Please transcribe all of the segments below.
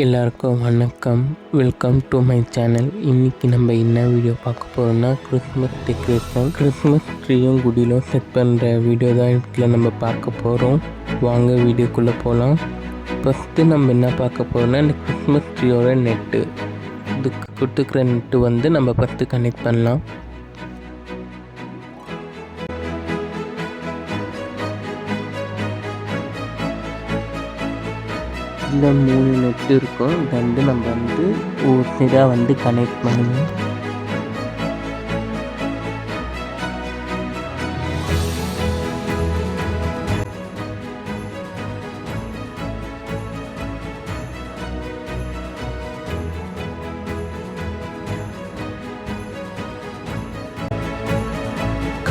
எல்லாருக்கும் வணக்கம். Welcome to my channel. இன்றைக்கி நம்ம என்ன வீடியோ பார்க்க போகிறோம்னா கிறிஸ்மஸ் டெக்கரேஷன், கிறிஸ்மஸ் ட்ரீயும் குடிலும் செட் பண்ணுற வீடியோ தான் இதில் நம்ம பார்க்க போகிறோம். வாங்க வீடியோக்குள்ளே போகலாம். ஃபஸ்ட்டு நம்ம என்ன பார்க்க போகிறோம்னா இந்த கிறிஸ்மஸ் ட்ரீயோட நெட்டு, இதுக்கு கொடுத்துக்கிற நெட்டு வந்து நம்ம ஃபஸ்ட்டு கனெக்ட் பண்ணலாம். இதில் 3 நெட்டு இருக்கும். இதை வந்து நம்ம வந்து ஒரு சைடாக வந்து கனெக்ட் பண்ணணும்.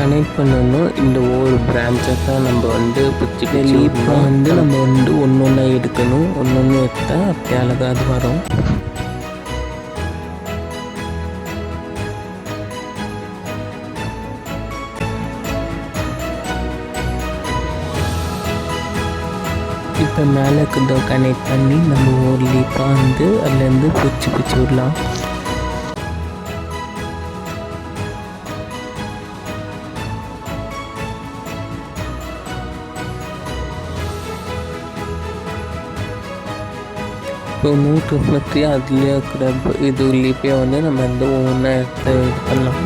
கனெக்ட் பண்ணணும். இந்த ஒவ்வொரு பிரான்ச்சை தான் நம்ம வந்து பிடிச்சிட்டு இப்போ வந்து நம்ம வந்து ஒன்று ஒன்றா எடுக்கணும். ஒன்று ஒன்று எடுத்தால் அப்படி அழகாக அது வரும். இப்போ மேலே இருக்கிறத கனெக்ட் பண்ணி நம்ம ஒரு லீப்பாக வந்து அதுலேருந்து பிடிச்சி விடலாம். இப்போ கிறிஸ்மஸ் அதுலேயே இருக்கிற இது லீப்பே வந்து நம்ம வந்து ஒவ்வொன்றா எடுத்து இது பண்ணலாம்.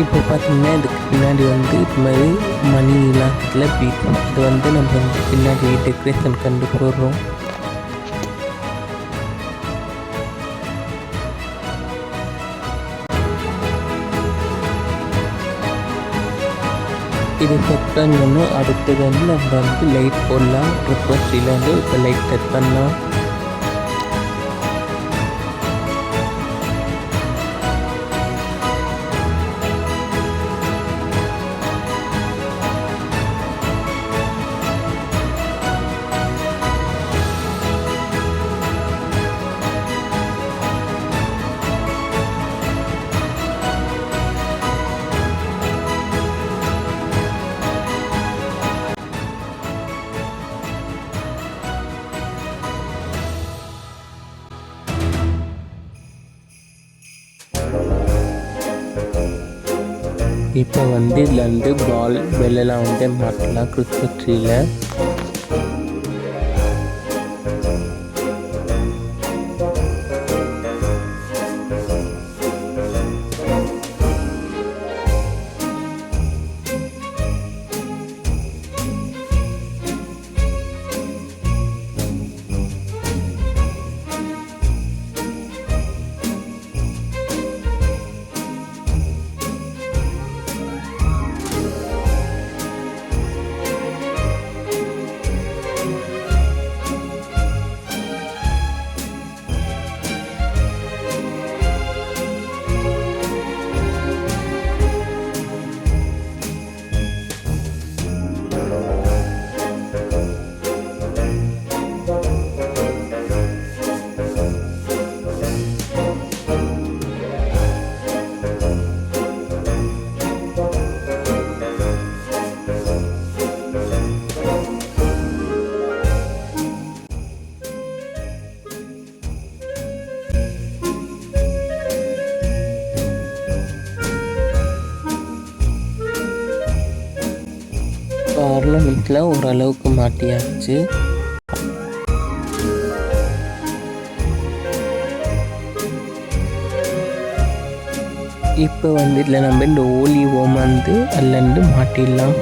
இப்போ பார்த்திங்கன்னா இதுக்கு பின்னாடி வந்து இது மாதிரி மணி இல்லாததில் பீட் இது வந்து நம்ம வந்து பின்னாடி டெக்கரேஷன் கண்டு போடுறோம். இது செட் பண்ணணும். அடுத்தது வந்து நம்ம வந்து லைட் போடலாம். கிறிஸ்மஸ் ட்ரீல வந்து இப்போ லைட் செட் பண்ணலாம். இப்போ வந்து இதில் வந்து பால் வெளிலலாம் வந்து மாட்டலாம் கிறிஸ்மஸ் ட்ரீயில். ஆர்னமெண்ட்டில் ஓரளவுக்கு மாட்டியாச்சு. இப்போ வந்து இதில் நம்ம இந்த ஓலி ஓம் வந்து அதுலேருந்து மாட்டிடலாம்.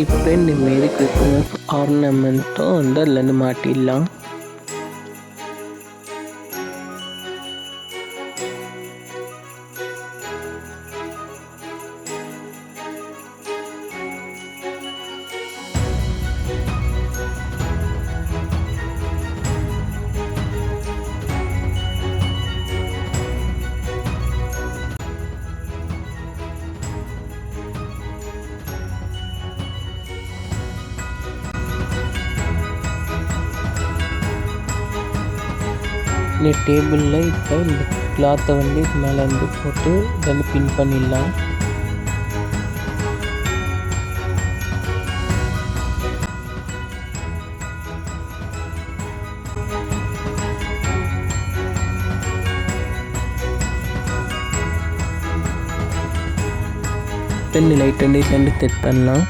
இப்போ இந்த மாரி கிறிஸ்மஸ் ஆர்னமெண்ட்டும் வந்து அதுலேருந்து மாட்டிடலாம். இந்த டேபிளில் இப்போ இந்த கிளாத்தை வந்து இது மேலே வந்து போட்டு இதை வந்து பின் பண்ணிடலாம். பென் லைட் வந்து சேர்ந்து செட் பண்ணலாம்.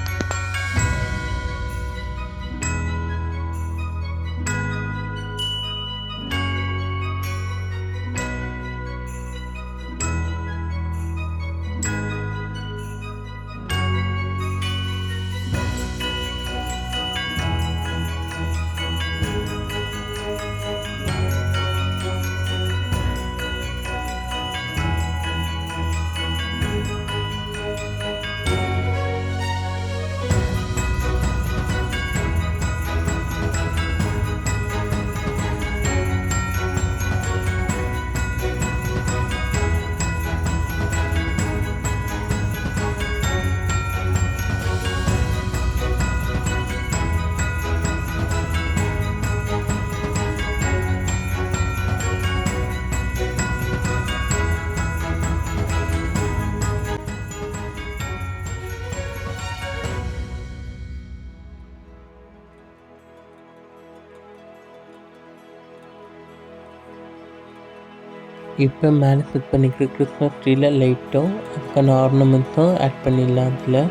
இப்போ மேலே செட் பண்ணிக்கிற கிறிஸ்மஸ் ட்ரீயில் லைட்டும் அதுக்கான ஆர்னமெண்ட்ஸும் ஆட் பண்ணிடலாம். அதில்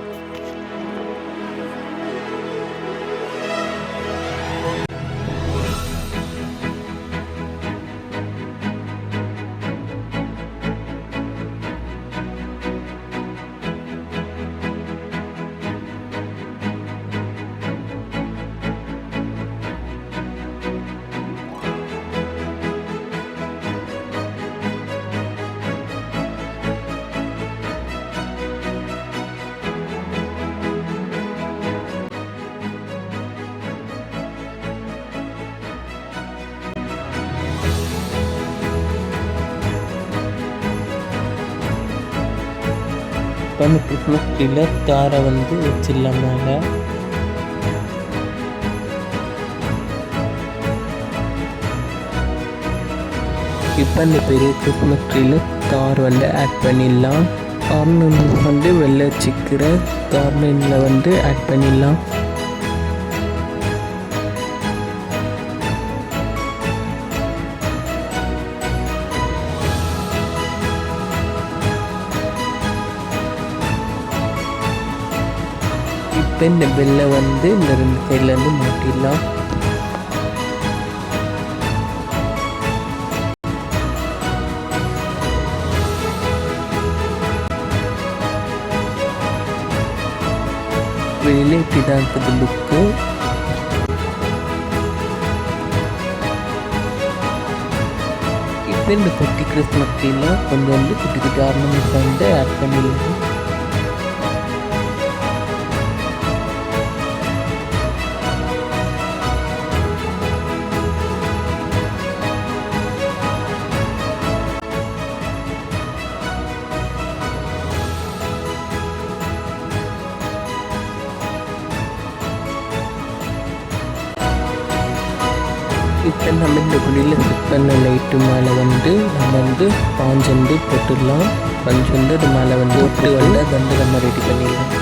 இப்போ அந்த கிறிஸ்மஸ் ட்ரீயில் ஸ்டாரை வந்து வச்சிடலாம் மேலே. இப்போ இந்த பெரிய கிறிஸ்மஸ் ட்ரீயில் ஸ்டார் வந்து ஆட் பண்ணிடலாம். ஆர்னமெண்ட் வந்து வெள்ளை வச்சுக்கிற கார்னரில் வந்து ஆட் பண்ணிடலாம். இப்போ இந்த பெல்லை வந்து இந்த 2 சைட்லேருந்து மாட்டிடலாம். வெளியில இப்படி தான் இருக்குது லுக்கு. இப்போ இந்த குட்டி கிறிஸ்மஸ் ட்ரீல கொஞ்சம் வந்து குட்டி குட்டி ஆர்னமெண்ட்ஸ் வந்து ஆட் பண்ணிடலாம். இப்போ நம்ம இந்த குடியில் செட் பண்ண லைட்டு மேலே வந்து நம்ம வந்து ஸ்பாஞ்ச் வந்து போட்டுடலாம். ஸ்பாஞ்ச் வந்து அது மேலே வந்து போட்டு வந்து அதை வந்து நம்ம ரெடி பண்ணிடலாம்.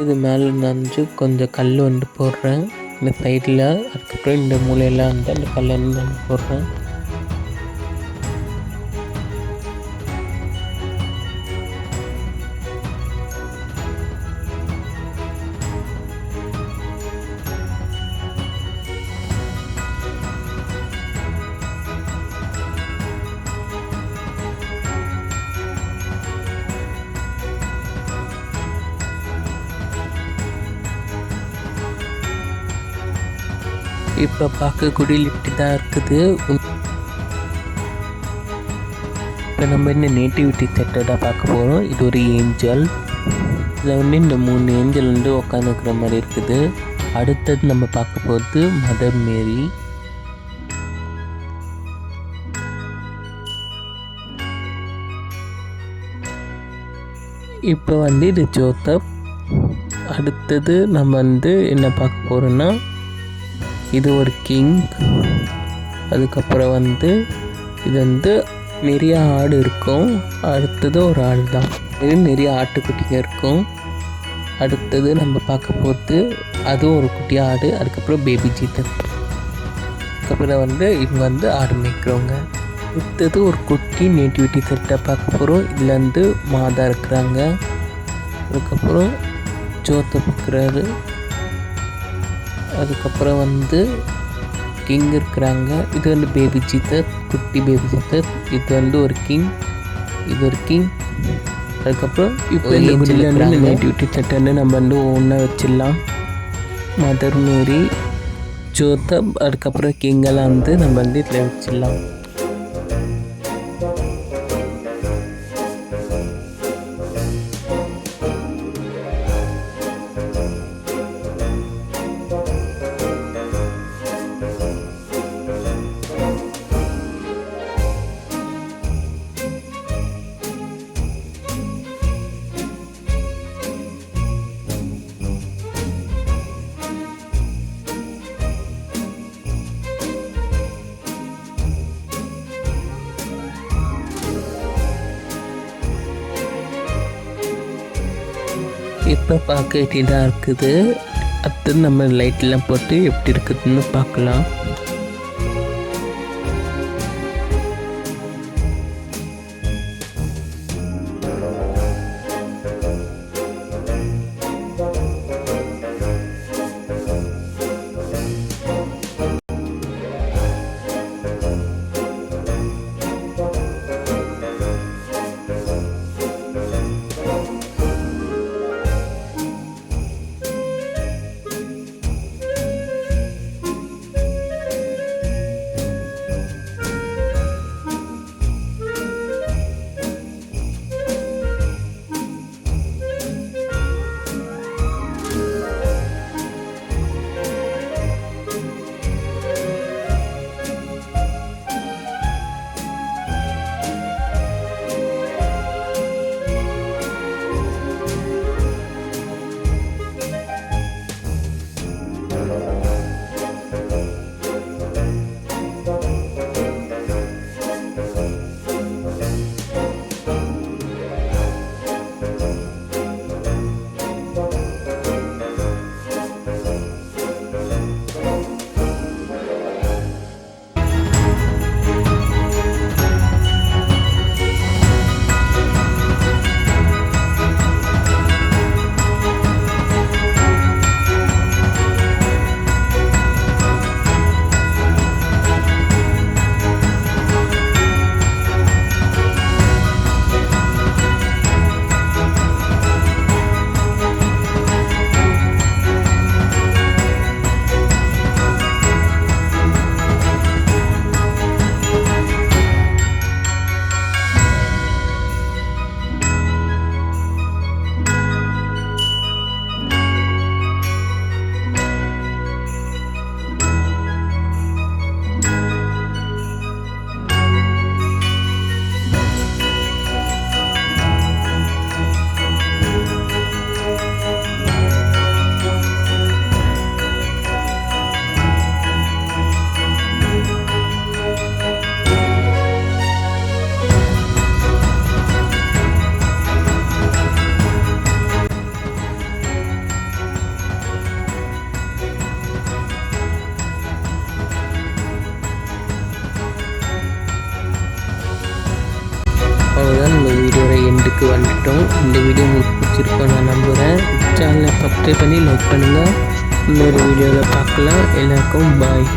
இது மேலே நனைஞ்சு கொஞ்சம் கல் வந்து போடுறேன் இந்த சைடில். அதுக்கப்புறம் இந்த மூலையெல்லாம் வந்து அந்த கல் வந்து நான் போடுறேன். இப்போ பார்க்கக்கூடிய இப்படி தான் இருக்குது. இப்போ நம்ம இந்த நேட்டிவிட்டி செட்டை தான் பார்க்க போகிறோம். இது ஒரு ஏஞ்சல். இதில் வந்து இந்த 3 ஏஞ்சல் வந்து உட்காந்துருக்கிற மாதிரி இருக்குது. அடுத்தது நம்ம பார்க்க போகிறது மதர் மேரி. இப்போ வந்து இது ஜோசப். அடுத்தது நம்ம வந்து என்ன பார்க்க போகிறோன்னா இது ஒரு கிங். அதுக்கப்புறம் வந்து இது வந்து நிறைய ஆடு இருக்கும். அடுத்தது ஒரு ஆடு தான். இது நிறைய ஆட்டுக்குட்டிங்க இருக்கும். அடுத்தது நம்ம பார்க்க போகிறது அதுவும் ஒரு குட்டி ஆடு. அதுக்கப்புறம் பேபி சீத்தன். அதுக்கப்புறம் வந்து இவங்க வந்து ஆடு மேய்க்கிறவங்க. அடுத்தது ஒரு குட்டி நேட்டிவிட்டி செட்டை பார்க்க போகிறோம். இதில் வந்து மாதா இருக்கிறாங்க. அதுக்கப்புறம் ஜோசப் இருக்கிறாரு. அதுக்கப்புறம் வந்து கிங் இருக்கிறாங்க. இது வந்து பேபி சீத்தர், குட்டி பேபி சீத்தர். இது வந்து ஒரு கிங், இது ஒரு கிங். அதுக்கப்புறம் இப்போ இந்த நேட்டிவிட்டி செட்டை நம்ம வந்து ஒன்றா வச்சிடலாம். மதர் மேரி, ஜோசப், அதுக்கப்புறம் கிங்கெல்லாம் வந்து நம்ம வந்து இதில் வச்சிடலாம். இப்போ பார்க்க வேண்டியதாக இருக்குது. அடுத்து நம்ம லைட்லாம் போட்டு எப்படி இருக்குதுன்னு பார்க்கலாம். அவ்வளோதான், நம்ம வீடியோட எண்டுக்கு வந்துட்டோம். இந்த வீடியோ உங்களுக்கு பிடிச்சிருக்கோம் நான் நம்புகிறேன். சேனலை சப்ஸ்கிரைப் பண்ணி லைக் பண்ணுங்கள். இன்னொரு வீடியோவில் பார்க்கலாம். எல்லாருக்கும் பாய்.